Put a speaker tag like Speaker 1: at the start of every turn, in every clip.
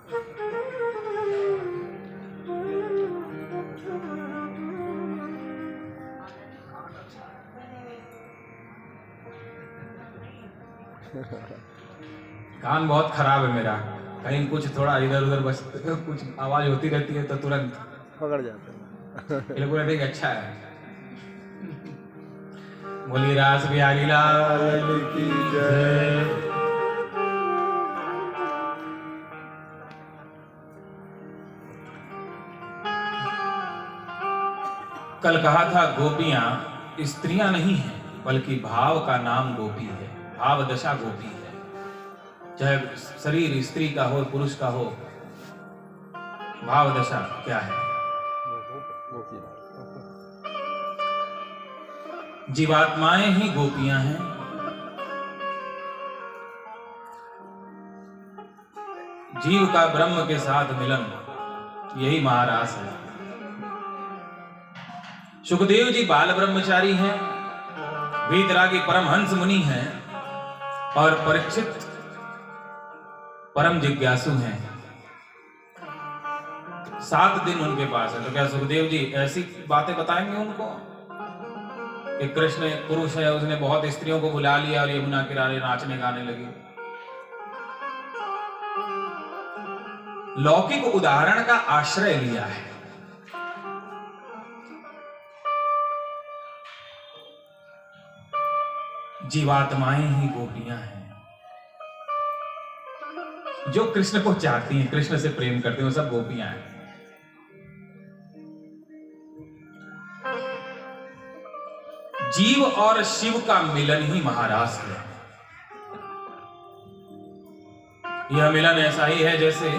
Speaker 1: कान बहुत खराब है मेरा, कहीं कुछ थोड़ा इधर उधर बस कुछ आवाज होती रहती है तो तुरंत
Speaker 2: पकड़ जाते हैं।
Speaker 1: ये लोग अच्छा है। बोली रास बिहारी लाल की जय। कल कहा था गोपियां स्त्रियां नहीं हैं, बल्कि भाव का नाम गोपी है, भाव दशा गोपी है। चाहे शरीर स्त्री का हो पुरुष का हो, भाव दशा क्या है? जीवात्माएं ही गोपियां हैं। जीव का ब्रह्म के साथ मिलन, यही महारास है। सुखदेव जी बाल ब्रह्मचारी हैं, वीतरागी परमहंस मुनि हैं, और परीक्षित परम जिज्ञासु हैं। 7 दिन उनके पास है, तो क्या सुखदेव जी ऐसी बातें बताएंगे उनको कि कृष्ण एक पुरुष है, उसने बहुत स्त्रियों को बुला लिया और यमुना किनारे नाचने गाने लगे? लौकिक उदाहरण का आश्रय लिया है। जीवात्माएं ही गोपियां हैं। जो कृष्ण को चाहती हैं, कृष्ण से प्रेम करते हैं, वो सब गोपियां हैं। जीव और शिव का मिलन ही महारास है। यह मिलन ऐसा ही है जैसे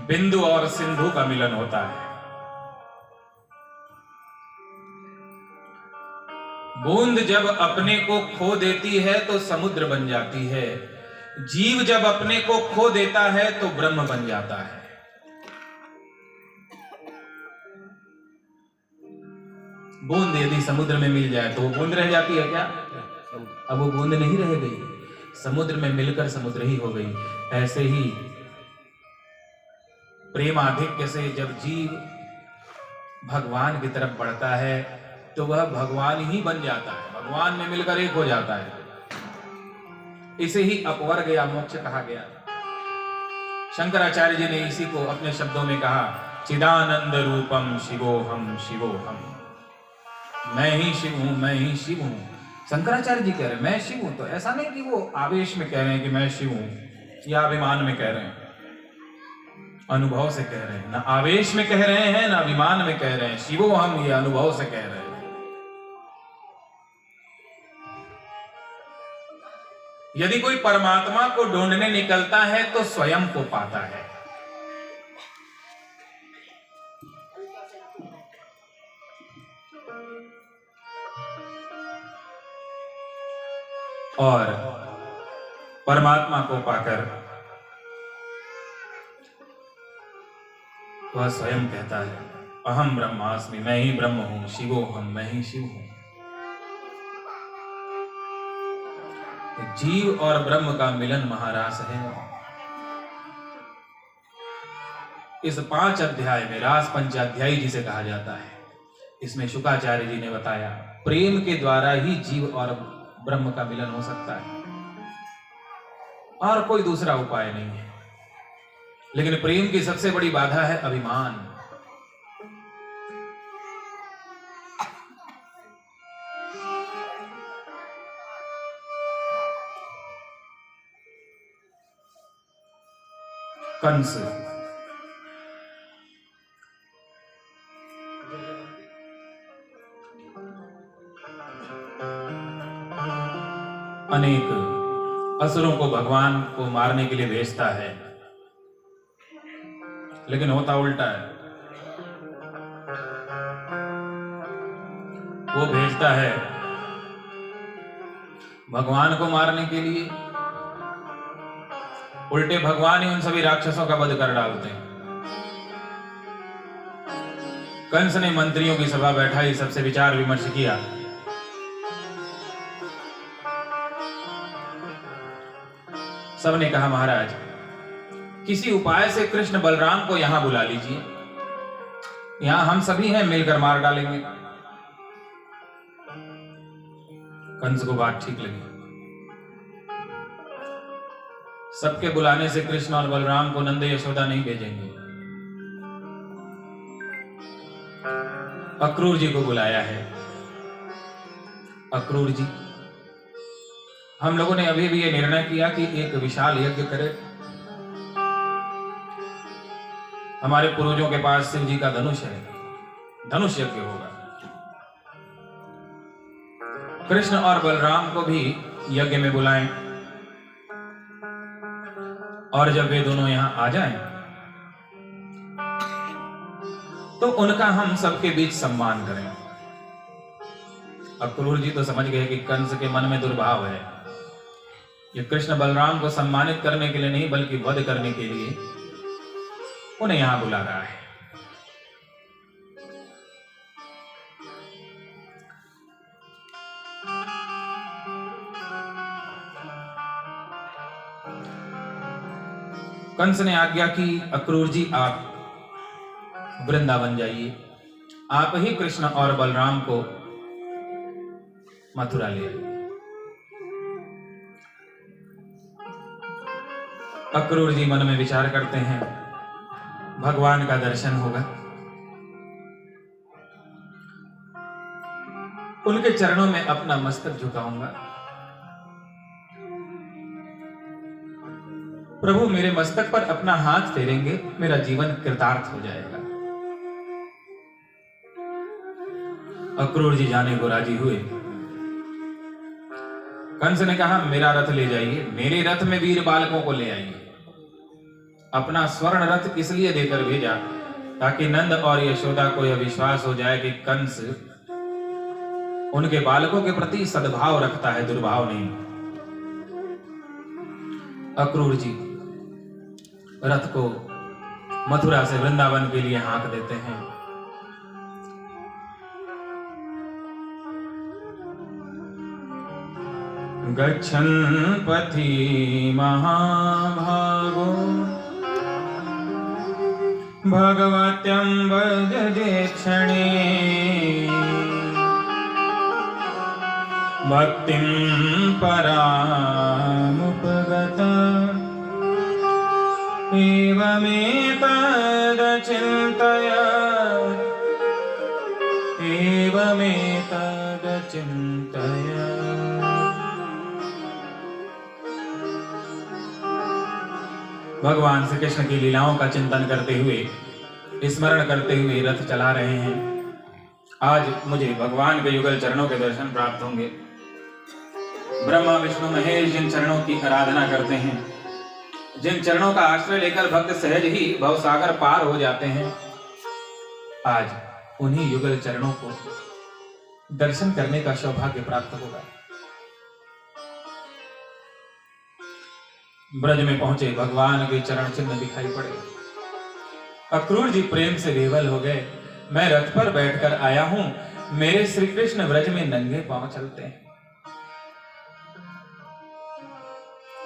Speaker 1: बिंदु और सिंधु का मिलन होता है। बूंद जब अपने को खो देती है तो समुद्र बन जाती है, जीव जब अपने को खो देता है तो ब्रह्म बन जाता है। बूंद यदि समुद्र में मिल जाए तो वो बूंद रह जाती है क्या? अब वो बूंद नहीं रह गई, समुद्र में मिलकर समुद्र ही हो गई। ऐसे ही प्रेमाधिक्य से जब जीव भगवान की तरफ बढ़ता है तो वह भगवान ही बन जाता है, भगवान में मिलकर एक हो जाता है। इसे ही अपवर्ग या मोक्ष कहा गया। शंकराचार्य जी ने इसी को अपने शब्दों में कहा, चिदानंद रूपम शिवोहम शिवोहम। मैं ही शिव हूं, मैं ही शिव हूं। शंकराचार्य जी कह रहे हैं मैं शिव हूं, तो ऐसा नहीं कि वो आवेश में कह रहे हैं कि मैं शिव हूं या अभिमान में कह रहे हैं, अनुभव से कह रहे हैं। ना आवेश में कह रहे हैं ना अभिमान में कह रहे हैं, शिवोहम ये अनुभव से कह रहे हैं। यदि कोई परमात्मा को ढूंढने निकलता है तो स्वयं को पाता है। और परमात्मा को पाकर वह स्वयं कहता है अहम ब्रह्मास्मि, मैं ही ब्रह्म हूं, शिवोहम मैं ही शिव हूं। जीव और ब्रह्म का मिलन महारास है। इस 5 अध्याय में रास पंचाध्यायी जिसे कहा जाता है, इसमें शुकाचार्य जी ने बताया प्रेम के द्वारा ही जीव और ब्रह्म का मिलन हो सकता है, और कोई दूसरा उपाय नहीं है। लेकिन प्रेम की सबसे बड़ी बाधा है अभिमान। कंस अनेक असुरों को भगवान को मारने के लिए भेजता है, लेकिन होता उल्टा है। वो भेजता है भगवान को मारने के लिए, उल्टे भगवान ही उन सभी राक्षसों का वध कर डालते हैं। कंस ने मंत्रियों की सभा बैठाई, सबसे विचार विमर्श किया। सबने कहा महाराज किसी उपाय से कृष्ण बलराम को यहां बुला लीजिए, यहां हम सभी हैं, मिलकर मार डालेंगे। कंस को बात ठीक लगी। सबके बुलाने से कृष्ण और बलराम को नंद यशोदा नहीं भेजेंगे। अक्रूर जी को बुलाया है। अक्रूर जी, हम लोगों ने अभी भी ये निर्णय किया कि एक विशाल यज्ञ करें। हमारे पूर्वजों के पास शिव जी का धनुष है, धनुष यज्ञ होगा। कृष्ण और बलराम को भी यज्ञ में बुलाएं, और जब वे दोनों यहां आ जाएं, तो उनका हम सबके बीच सम्मान करें। अक्रूर जी तो समझ गए कि कंस के मन में दुर्भाव है। ये कृष्ण बलराम को सम्मानित करने के लिए नहीं, बल्कि वध करने के लिए उन्हें यहां बुला रहा है। कंस ने आज्ञा की, अक्रूर जी आप वृंदावन जाइए, आप ही कृष्ण और बलराम को मथुरा ले आइए। अक्रूर जी मन में विचार करते हैं, भगवान का दर्शन होगा, उनके चरणों में अपना मस्तक झुकाऊंगा, प्रभु मेरे मस्तक पर अपना हाथ फेरेंगे, मेरा जीवन कृतार्थ हो जाएगा। अक्रूर जी जाने को राजी हुए। कंस ने कहा, मेरा रथ ले जाइए, मेरे रथ में वीर बालकों को ले आइए। अपना स्वर्ण रथ इसलिए देकर भेजा ताकि नंद और यशोदा को यह विश्वास हो जाए कि कंस उनके बालकों के प्रति सद्भाव रखता है, दुर्भाव नहीं। अक्रूर जी रथ को मथुरा से वृंदावन के लिए हाँक देते हैं। गच्छन् पथि महाभागो भगवत्यं भजते क्षणे भक्तिं परामुपगत एवमेतदचिन्तय। भगवान श्री कृष्ण की लीलाओं का चिंतन करते हुए, स्मरण करते हुए रथ चला रहे हैं। आज मुझे भगवान के युगल चरणों के दर्शन प्राप्त होंगे। ब्रह्मा विष्णु महेश जिन चरणों की आराधना करते हैं, जिन चरणों का आश्रय लेकर भक्त सहज ही भवसागर पार हो जाते हैं, आज उन्हीं युगल चरणों को दर्शन करने का सौभाग्य प्राप्त होगा। ब्रज में पहुंचे, भगवान के चरण चिन्ह दिखाई पड़े। अक्रूर जी प्रेम से विह्वल हो गए। मैं रथ पर बैठकर आया हूं, मेरे श्री कृष्ण ब्रज में नंगे पांव चलते हैं।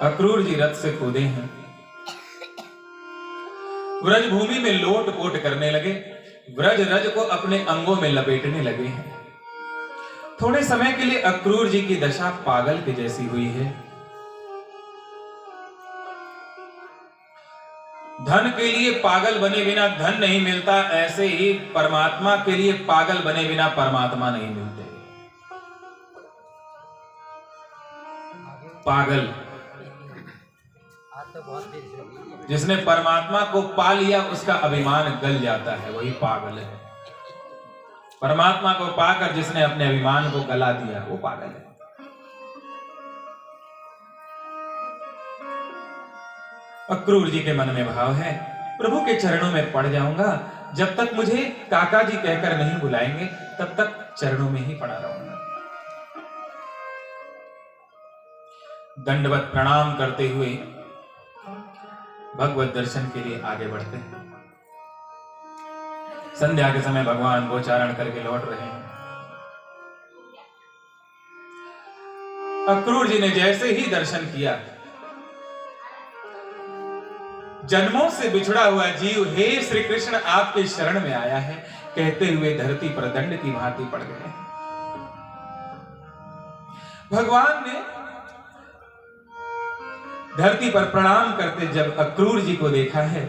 Speaker 1: अक्रूर जी रथ से कूदे हैं, ब्रज भूमि में लोट पोट करने लगे, ब्रज रज को अपने अंगों में लपेटने लगे हैं। थोड़े समय के लिए अक्रूर जी की दशा पागल की जैसी हुई है। धन के लिए पागल बने बिना धन नहीं मिलता, ऐसे ही परमात्मा के लिए पागल बने बिना परमात्मा नहीं मिलते। पागल जिसने परमात्मा को पा लिया, उसका अभिमान गल जाता है, वही पागल है। परमात्मा को पाकर जिसने अपने अभिमान को गला दिया, वो पागल है। अक्रूर जी के मन में भाव है, प्रभु के चरणों में पड़ जाऊंगा। जब तक मुझे काका जी कहकर नहीं बुलाएंगे, तब तक चरणों में ही पड़ा रहूंगा। दंडवत प्रणाम करते हुए भगवत दर्शन के लिए आगे बढ़ते हैं। संध्या के समय भगवान गोचारण करके लौट रहे हैं। अक्रूर जी ने जैसे ही दर्शन किया, जन्मों से बिछड़ा हुआ जीव हे श्री कृष्ण आपके शरण में आया है, कहते हुए धरती पर दंड की भांति पड़ गए। भगवान ने धरती पर प्रणाम करते जब अक्रूर जी को देखा है,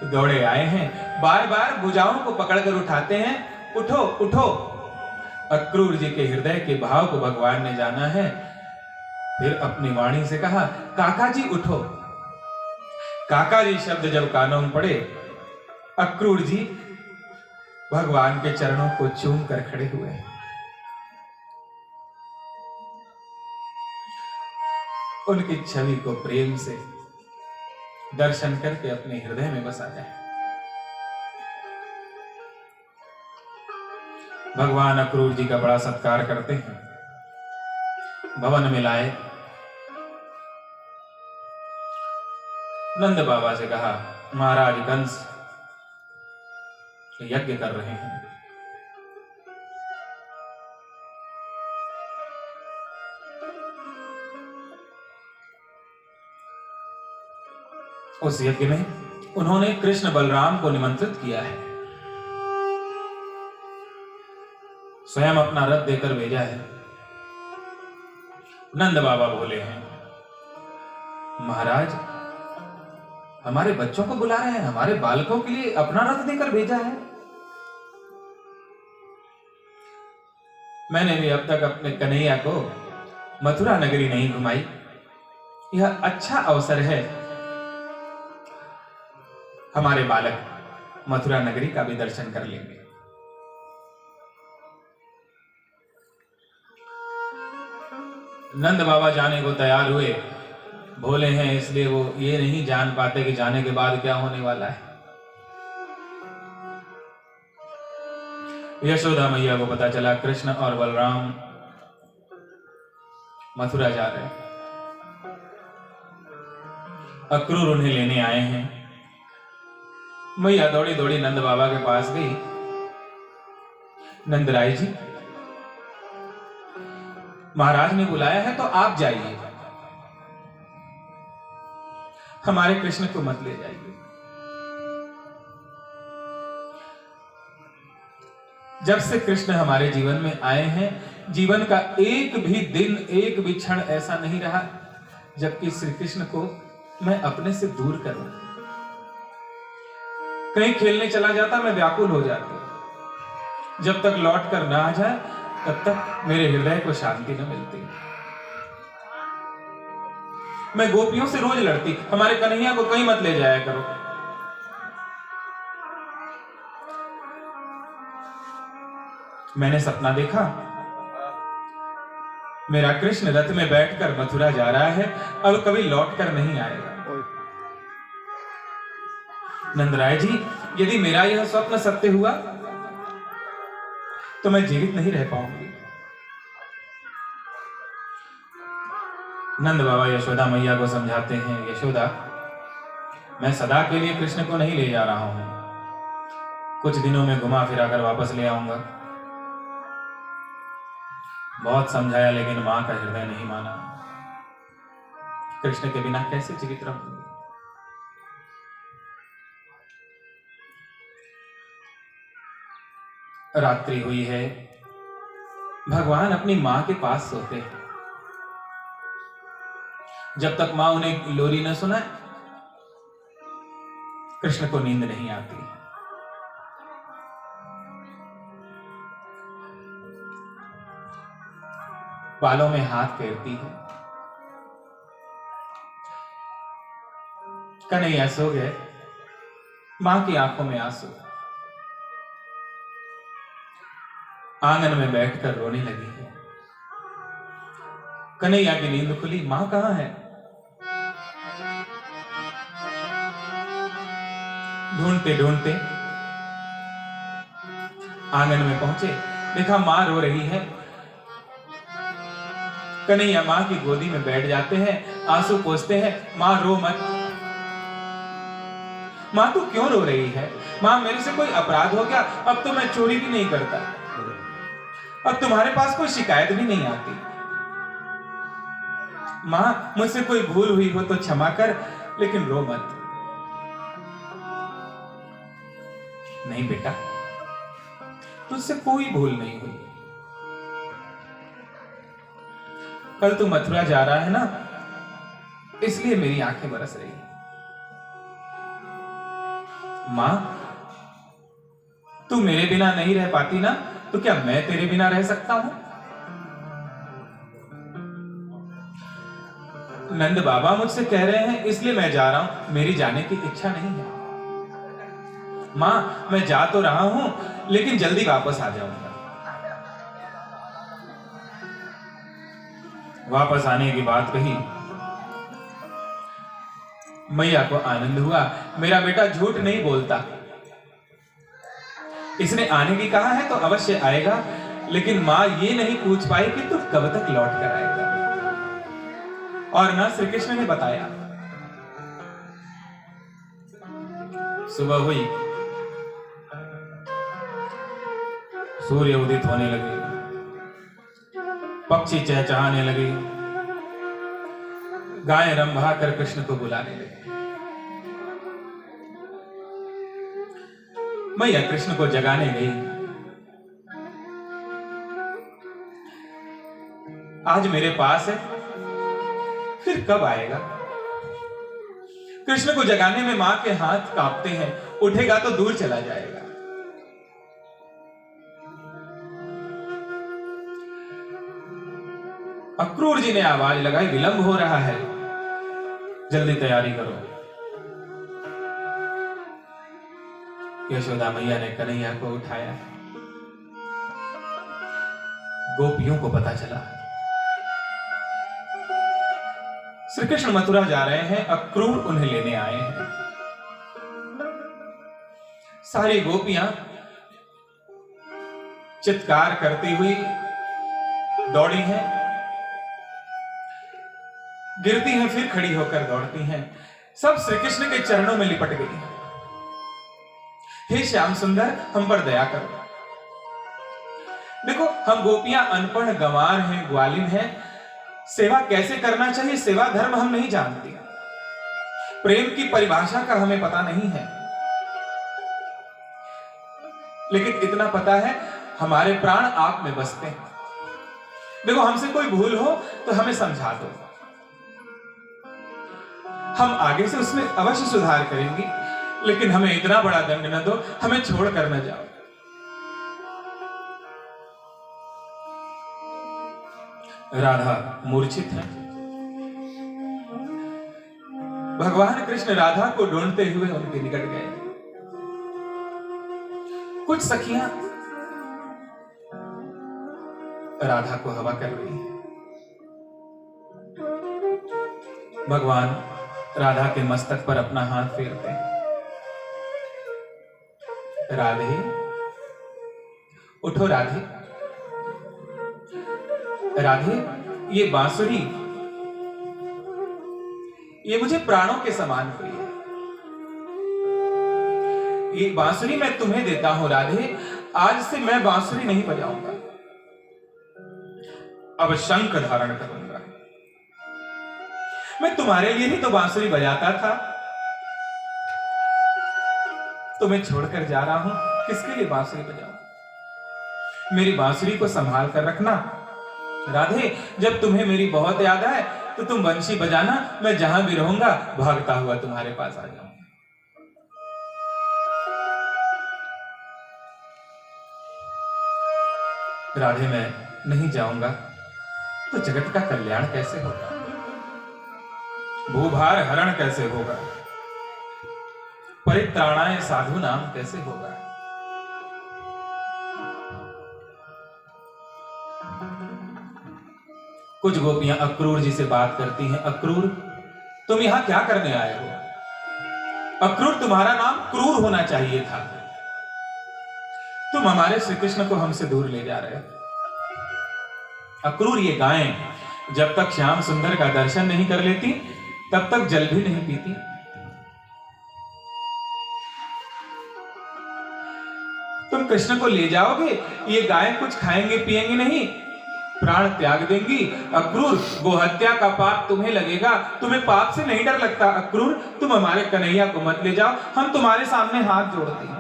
Speaker 1: दौड़े आए हैं, बार बार भुजाओं को पकड़कर उठाते हैं, उठो उठो। अक्रूर जी के हृदय के भाव को भगवान ने जाना है, फिर अपनी वाणी से कहा, काका जी उठो। काका जी शब्द जब कानों में पड़े, अक्रूर जी भगवान के चरणों को चूम कर खड़े हुए। उनकी छवि को प्रेम से दर्शन करके अपने हृदय में बसा जाए। भगवान अक्रूर जी का बड़ा सत्कार करते हैं, भवन में लाए, नंद बाबा से कहा, महाराज कंस यज्ञ कर रहे हैं, उस यज्ञ में उन्होंने कृष्ण बलराम को निमंत्रित किया है, स्वयं अपना रथ देकर भेजा है। नंद बाबा बोले हैं, महाराज हमारे बच्चों को बुला रहे हैं, हमारे बालकों के लिए अपना रथ देकर भेजा है। मैंने भी अब तक अपने कन्हैया को मथुरा नगरी नहीं घुमाई, यह अच्छा अवसर है, हमारे बालक मथुरा नगरी का भी दर्शन कर लेंगे। नंद बाबा जाने को तैयार हुए, भोले हैं इसलिए वो ये नहीं जान पाते कि जाने के बाद क्या होने वाला है। यशोदा मैया को पता चला कृष्ण और बलराम मथुरा जा रहे हैं, अक्रूर उन्हें लेने आए हैं। मैया दौड़ी दौड़ी नंद बाबा के पास गई, नंदराय जी महाराज ने बुलाया है तो आप जाइए, हमारे कृष्ण को मत ले जाइए। जब से कृष्ण हमारे जीवन में आए हैं, जीवन का एक भी दिन, एक भी क्षण ऐसा नहीं रहा जबकि श्री कृष्ण को मैं अपने से दूर करूं। कहीं खेलने चला जाता मैं व्याकुल हो जाती, जब तक लौट कर ना आ जाए तब तक मेरे हृदय को शांति न मिलती। मैं गोपियों से रोज लड़ती, हमारे कन्हैया को कहीं मत ले जाया करो। मैंने सपना देखा, मेरा कृष्ण रथ में बैठकर मथुरा जा रहा है, अब कभी लौट कर नहीं आएगा। नंदराय जी यदि मेरा यह स्वप्न सत्य हुआ तो मैं जीवित नहीं रह पाऊंगी। नंद बाबा यशोदा मैया को समझाते हैं, यशोदा मैं सदा के लिए कृष्ण को नहीं ले जा रहा हूं, कुछ दिनों में घुमा फिरा कर वापस ले आऊंगा। बहुत समझाया लेकिन मां का हृदय नहीं माना। कृष्ण के बिना कैसे जीवित रहूंगी। रात्रि हुई है, भगवान अपनी मां के पास सोते हैं। जब तक मां उन्हें लोरी न सुनाए कृष्ण को नींद नहीं आती। बालों में हाथ फेरती है, कन्हैया सो गए, मां की आंखों में आंसू। आंगन में बैठकर रोने लगी है। कन्हैया की नींद खुली, मां कहां है? ढूंढते ढूंढते आंगन में पहुंचे, देखा मां रो रही है। कन्हैया मां की गोदी में बैठ जाते हैं, आंसू पोंछते हैं, मां रो मत। मां तू क्यों रो रही है? मां मेरे से कोई अपराध हो गया? अब तो मैं चोरी भी नहीं करता, अब तुम्हारे पास कोई शिकायत भी नहीं आती। मां मुझसे कोई भूल हुई हो तो क्षमा कर, लेकिन रो मत। नहीं बेटा, तुझसे कोई भूल नहीं हुई। कल तू मथुरा जा रहा है ना, इसलिए मेरी आंखें बरस रही हैं। मां, तू मेरे बिना नहीं रह पाती ना, तो क्या मैं तेरे बिना रह सकता हूं? नंद बाबा मुझसे कह रहे हैं इसलिए मैं जा रहा हूं, मेरी जाने की इच्छा नहीं है। मां, मैं जा तो रहा हूं लेकिन जल्दी वापस आ जाऊंगा। वापस आने की बात कही, मैया को आनंद हुआ, मेरा बेटा झूठ नहीं बोलता, इसने आने की कहा है तो अवश्य आएगा। लेकिन मां ये नहीं पूछ पाई कि तू कब तक लौट कर आएगा। और ना श्री कृष्ण ने बताया। सुबह हुई, सूर्य उदित होने लगे, पक्षी चहचहाने लगे, गाय रंभा कर कृष्ण को बुलाने लगे। मैया कृष्ण को जगाने गई। आज मेरे पास है, फिर कब आएगा? कृष्ण को जगाने में मां के हाथ कांपते हैं, उठेगा तो दूर चला जाएगा। अक्रूर जी ने आवाज लगाई, विलंब हो रहा है, जल्दी तैयारी करो। यशोदा मैया ने कन्हैया को उठाया। गोपियों को पता चला श्री कृष्ण मथुरा जा रहे हैं, अक्रूर उन्हें लेने आए हैं। सारी गोपियां चित्कार करती हुई दौड़ी हैं, गिरती हैं, फिर खड़ी होकर दौड़ती हैं, सब श्री कृष्ण के चरणों में लिपट गई हैं। हे श्याम सुंदर, हम पर दया करो। देखो, हम गोपियां अनपढ़ गंवार हैं, ग्वालिन हैं, सेवा कैसे करना चाहिए, सेवा धर्म हम नहीं जानती, प्रेम की परिभाषा का हमें पता नहीं है। लेकिन इतना पता है, हमारे प्राण आप में बसते हैं। देखो, हमसे कोई भूल हो तो हमें समझा दो, हम आगे से उसमें अवश्य सुधार करेंगे, लेकिन हमें इतना बड़ा दंड न दो, हमें छोड़ कर न जाओ। राधा मूर्छित है। भगवान कृष्ण राधा को ढूंढते हुए उनके निकट गए। कुछ सखियां राधा को हवा कर रही हैं। भगवान राधा के मस्तक पर अपना हाथ फेरते हैं। राधे, उठो राधे। राधे, ये बांसुरी, ये मुझे प्राणों के समान हुई है। ये बांसुरी मैं तुम्हें देता हूं राधे, आज से मैं बांसुरी नहीं बजाऊंगा, अब शंख धारण करूंगा। मैं तुम्हारे लिए ही तो बांसुरी बजाता था, तुम्हें छोड़कर जा रहा हूं, किसके लिए बांसुरी बजाऊं? मेरी बांसुरी को संभाल कर रखना राधे। जब तुम्हें मेरी बहुत याद आए तो तुम बंशी बजाना, मैं जहां भी रहूंगा भागता हुआ तुम्हारे पास आ जाऊंगा। राधे, मैं नहीं जाऊंगा तो जगत का कल्याण कैसे होगा, भूभार हरण कैसे होगा, परित्राणाय साधु नाम कैसे होगा। कुछ गोपियां अक्रूर जी से बात करती हैं। अक्रूर, तुम यहां क्या करने आए हो? अक्रूर, तुम्हारा नाम क्रूर होना चाहिए था, तुम हमारे श्री कृष्ण को हमसे दूर ले जा रहे हो। अक्रूर, ये गायें जब तक श्याम सुंदर का दर्शन नहीं कर लेती तब तक जल भी नहीं पीती। तुम कृष्ण को ले जाओगे, ये गायें कुछ खाएंगे पिएंगे नहीं, प्राण त्याग देंगी। अक्रूर, गोहत्या का पाप तुम्हें लगेगा, तुम्हें पाप से नहीं डर लगता। अक्रूर, तुम हमारे कन्हैया को मत ले जाओ, हम तुम्हारे सामने हाथ जोड़ते हैं।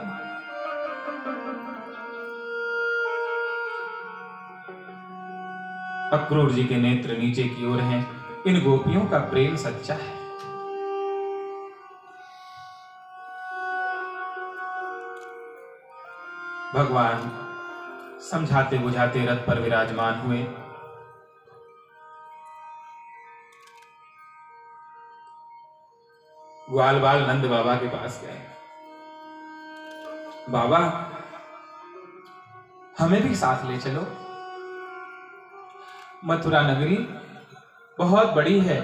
Speaker 1: अक्रूर जी के नेत्र नीचे की ओर हैं। इन गोपियों का प्रेम सच्चा है। भगवान समझाते बुझाते रथ पर विराजमान हुए। ग्वाल बाल नंद बाबा के पास गए। बाबा, हमें भी साथ ले चलो। मथुरा नगरी बहुत बड़ी है,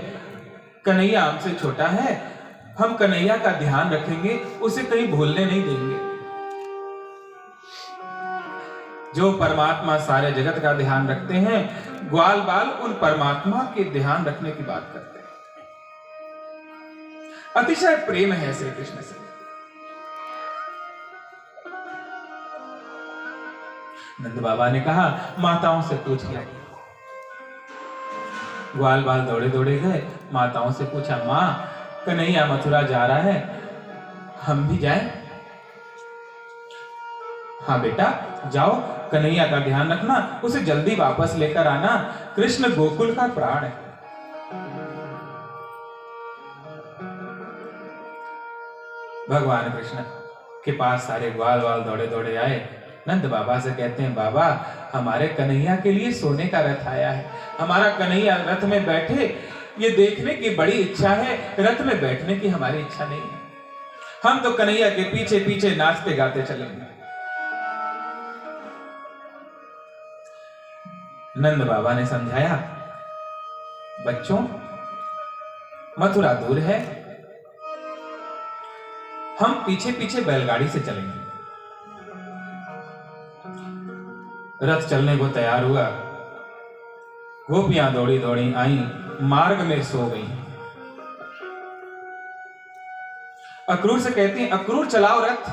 Speaker 1: कन्हैया हमसे छोटा है, हम कन्हैया का ध्यान रखेंगे, उसे कहीं भूलने नहीं देंगे। जो परमात्मा सारे जगत का ध्यान रखते हैं, ग्वाल बाल उन परमात्मा के ध्यान रखने की बात करते हैं। अतिशय प्रेम है श्री कृष्ण से। नंद बाबा ने कहा, माताओं से पूछ लिया। ग्वाल बाल दौड़े दौड़े गए, माताओं से पूछा, मां, कन्हैया मथुरा जा रहा है, हम भी जाएं? हाँ बेटा, जाओ, कन्हैया का ध्यान रखना, उसे जल्दी वापस लेकर आना। कृष्ण गोकुल का प्राण है। भगवान कृष्ण के पास सारे ग्वाल बाल दौड़े दौड़े आए। नंद बाबा से कहते हैं, बाबा, हमारे कन्हैया के लिए सोने का रथ आया है, हमारा कन्हैया रथ में बैठे, ये देखने की बड़ी इच्छा है, रथ में बैठने की हमारी इच्छा नहीं है। हम तो कन्हैया के पीछे पीछे नाचते गाते चलेंगे। नंद बाबा ने समझाया, बच्चों, मथुरा दूर है, हम पीछे पीछे बैलगाड़ी से चलेंगे। रथ चलने को तैयार हुआ। गोपियां दौड़ी दौड़ी आई, मार्ग में सो गई। अक्रूर से कहती हैं, अक्रूर चलाओ रथ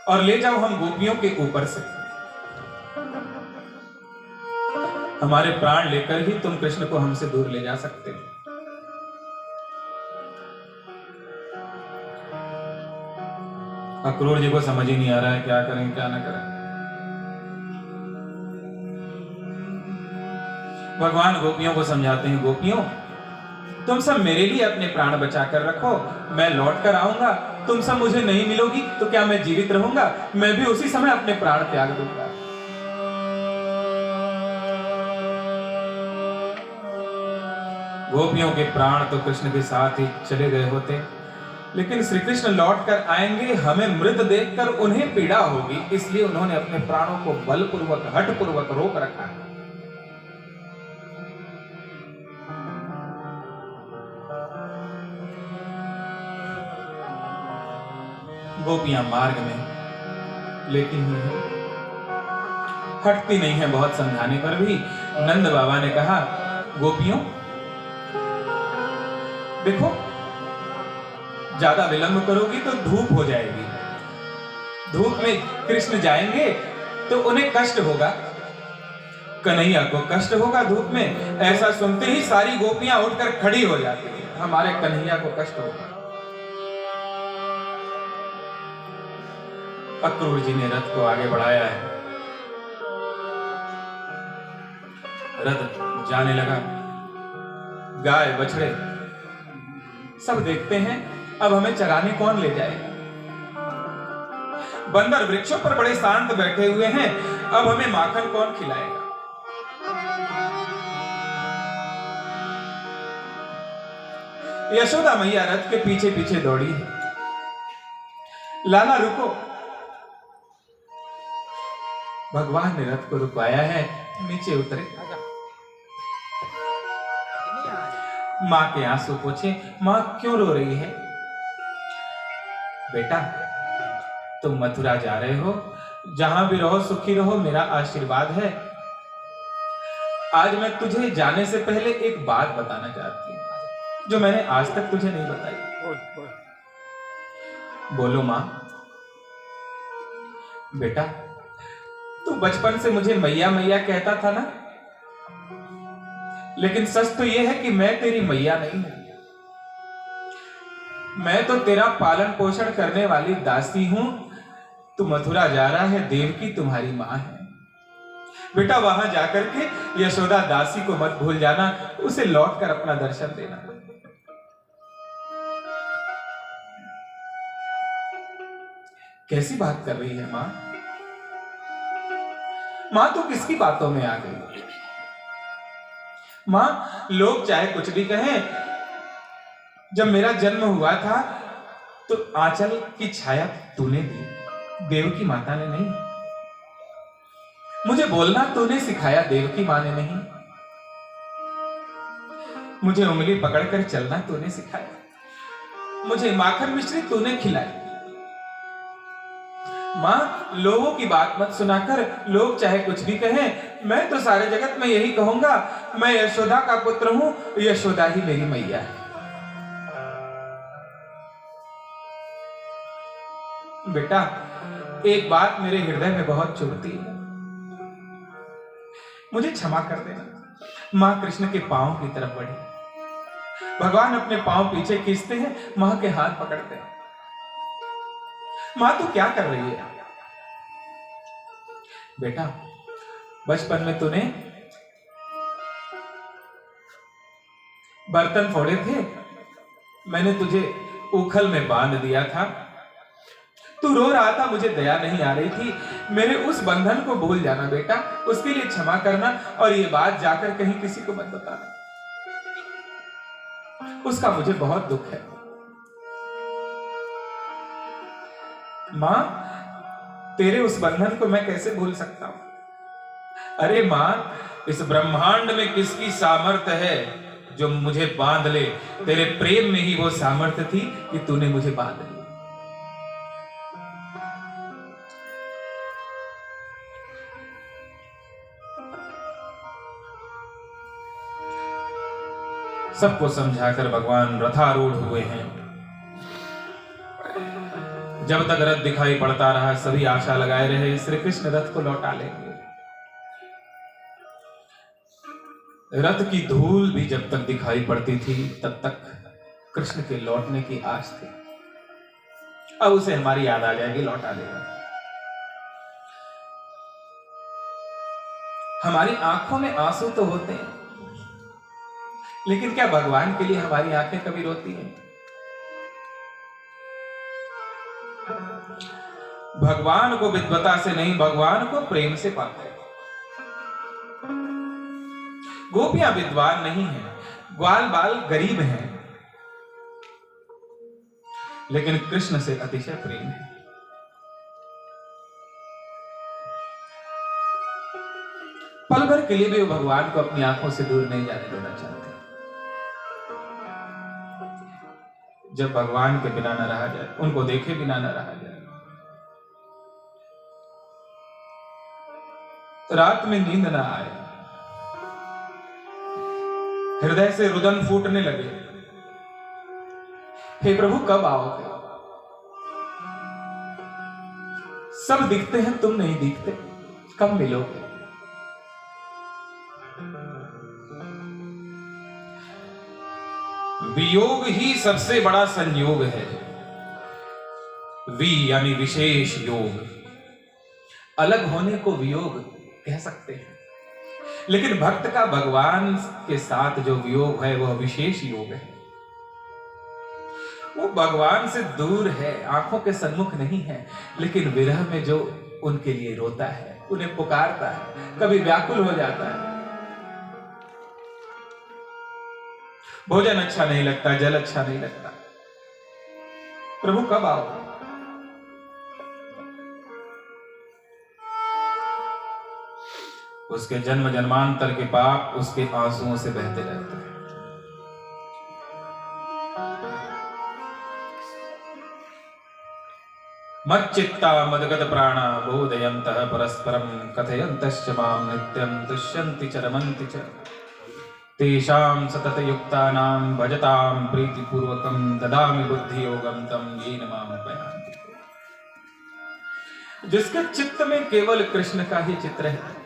Speaker 1: और ले जाओ हम गोपियों के ऊपर से। हमारे प्राण लेकर ही तुम कृष्ण को हमसे दूर ले जा सकते हो। अक्रूर जी को समझ ही नहीं आ रहा है क्या करें क्या ना करें। भगवान गोपियों को समझाते हैं, गोपियों, तुम सब मेरे लिए अपने प्राण बचा कर रखो, मैं लौट कर आऊंगा, तुम सब मुझे नहीं मिलोगी तो क्या मैं जीवित रहूंगा? मैं भी उसी समय अपने प्राण त्याग दूंगा। गोपियों के प्राण तो कृष्ण के साथ ही चले गए होते, लेकिन श्री कृष्ण लौट कर आएंगे, हमें मृत देखकर उन्हें पीड़ा होगी, इसलिए उन्होंने अपने प्राणों को बलपूर्वक, हठपूर्वक रोक रखा है। गोपियां मार्ग में लेटी हुई हैं, हटती नहीं है। बहुत समझाने पर भी नंद बाबा ने कहा, गोपियों देखो, ज्यादा विलंब करोगी तो धूप हो जाएगी, धूप में कृष्ण जाएंगे तो उन्हें कष्ट होगा, कन्हैया को कष्ट होगा धूप में। ऐसा सुनते ही सारी गोपियां उठकर खड़ी हो जाती हैं, हमारे कन्हैया को कष्ट होगा। अक्रूर जी ने रथ को आगे बढ़ाया है, रथ जाने लगा। गाय बछड़े सब देखते हैं, अब हमें चराने कौन ले जाएगा? बंदर वृक्षों पर बड़े शांत बैठे हुए हैं, अब हमें माखन कौन खिलाएगा? यशोदा मैया रथ के पीछे पीछे दौड़ी है। लाला रुको। भगवान ने रथ को रुकवाया है, नीचे उतरे। मां के आंसू पूछे, मां क्यों रो रही है? बेटा, तुम मथुरा जा रहे हो, जहां भी रहो सुखी रहो, मेरा आशीर्वाद है। आज मैं तुझे जाने से पहले एक बात बताना चाहती हूं, जो मैंने आज तक तुझे नहीं बताई। बोलो मां। बेटा, तू बचपन से मुझे मैया मैया कहता था ना, लेकिन सच तो यह है कि मैं तेरी मैया नहीं हूं, मैं तो तेरा पालन पोषण करने वाली दासी हूं। तू मथुरा जा रहा है, देवकी तुम्हारी मां है, बेटा वहां जाकर के यशोदा दासी को मत भूल जाना, उसे लौटकर अपना दर्शन देना। कैसी बात कर रही है मां? मां तो किसकी बातों में आ गई? मां, लोग चाहे कुछ भी कहें, जब मेरा जन्म हुआ था तो आंचल की छाया तूने दी, देवकी माता ने नहीं। मुझे बोलना तूने सिखाया, देवकी मां ने नहीं। मुझे उंगली पकड़कर चलना तूने सिखाया, मुझे माखन मिश्री तूने खिलाई। मां, लोगों की बात मत सुनाकर, लोग चाहे कुछ भी कहें, मैं तो सारे जगत में यही कहूंगा, मैं यशोदा का पुत्र हूं, यशोदा ही मेरी मैया है। बेटा, एक बात मेरे हृदय में बहुत चुभती है, मुझे क्षमा कर देना। मां कृष्ण के पांव की तरफ बढ़ी, भगवान अपने पांव पीछे खींचते हैं, मां के हाथ पकड़ते हैं। मां तू क्या कर रही है? बेटा, बचपन में तूने बर्तन फोड़े थे, मैंने तुझे उखल में बांध दिया था, तू रो रहा था, मुझे दया नहीं आ रही थी, मेरे उस बंधन को भूल जाना बेटा, उसके लिए क्षमा करना, और ये बात जाकर कहीं किसी को मत बताना, उसका मुझे बहुत दुख है। मां, तेरे उस बंधन को मैं कैसे भूल सकता हूं? अरे मां, इस ब्रह्मांड में किसकी सामर्थ्य है जो मुझे बांध ले? तेरे प्रेम में ही वो सामर्थ्य थी कि तूने मुझे बांध लिया। सबको समझाकर भगवान रथारूढ़ हुए हैं। जब तक रथ दिखाई पड़ता रहा, सभी आशा लगाए रहे श्री कृष्ण रथ को लौटा लेंगे। रथ की धूल भी जब तक दिखाई पड़ती थी, तब तक कृष्ण के लौटने की आस थी। अब उसे हमारी याद आ जाएगी, लौटा देगा। हमारी आंखों में आंसू तो होते हैं, लेकिन क्या भगवान के लिए हमारी आंखें कभी रोती हैं? भगवान को विद्वता से नहीं, भगवान को प्रेम से पाते हैं। गोपियां विद्वान नहीं हैं, ग्वाल बाल गरीब हैं, लेकिन कृष्ण से अतिशय प्रेम है। पल भर के लिए भी वो भगवान को अपनी आंखों से दूर नहीं जाने देना चाहते। जब भगवान के बिना न रहा जाए, उनको देखे बिना न रहा जाए, रात में नींद ना आए, हृदय से रुदन फूटने लगे, हे प्रभु कब आओगे? सब दिखते हैं, तुम नहीं दिखते, कब मिलोगे? वियोग ही सबसे बड़ा संयोग है। वी यानी विशेष योग, अलग होने को वियोग कह सकते हैं, लेकिन भक्त का भगवान के साथ जो वियोग है वह विशेष योग है। वो भगवान से दूर है, आंखों के सन्मुख नहीं है, लेकिन विरह में जो उनके लिए रोता है, उन्हें पुकारता है, कभी व्याकुल हो जाता है। भोजन अच्छा नहीं लगता, जल अच्छा नहीं लगता, प्रभु कब आओ? उसके जन्म जन्मांतर के पाप उसके आंसुओं से बहते रहते हैं। मच्चित्ता मदगत प्राणा बोधयन्तः परस्परं कथयन्तश्च मां नित्यं तुष्यन्ति च रमन्ति च तेषां सततयुक्तानां भजतां प्रीतिपूर्वकं ददामि बुद्धियोगं तं येन मां उपयान्ति। जिसके चित्त में केवल कृष्ण का ही चित्र है,